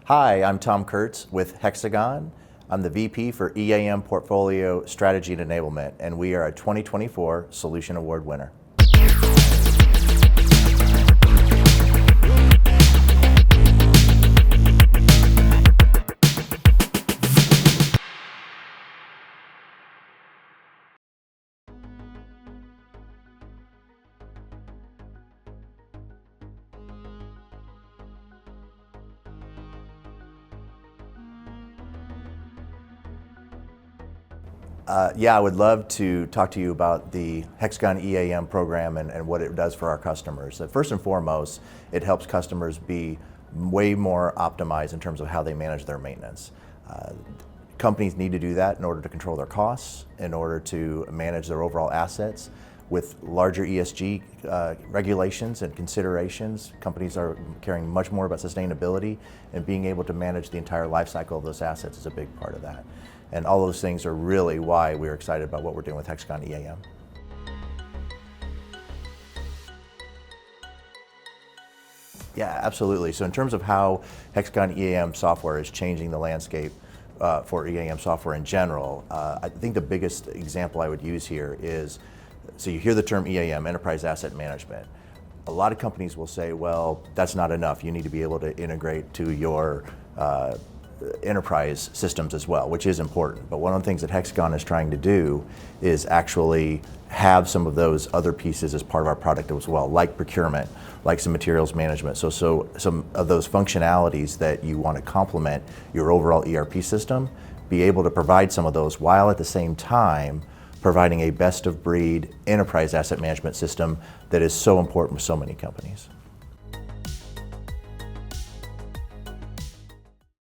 Hi, I'm Tom Kurtz with Hexagon. I'm the VP for EAM Portfolio Strategy and Enablement, and we are a 2024 Solution Award winner. I would love to talk to you about the HxGN EAM program and what it does for our customers. First and foremost, it helps customers be way more optimized in terms of how they manage their maintenance. Companies need to do that in order to control their costs, in order to manage their overall assets. With larger ESG regulations and considerations, companies are caring much more about sustainability, and being able to manage the entire life cycle of those assets is a big part of that. And all those things are really why we're excited about what we're doing with HxGN EAM. Yeah, absolutely. So in terms of how HxGN EAM software is changing the landscape for EAM software in general, I think the biggest example I would use here is, so you hear the term EAM, Enterprise Asset Management. A lot of companies will say, well, that's not enough. You need to be able to integrate to your enterprise systems as well, which is important. But one of the things that Hexagon is trying to do is actually have some of those other pieces as part of our product as well, like procurement, like some materials management. So some of those functionalities that you want to complement your overall ERP system, be able to provide some of those while at the same time providing a best of breed enterprise asset management system that is so important for so many companies.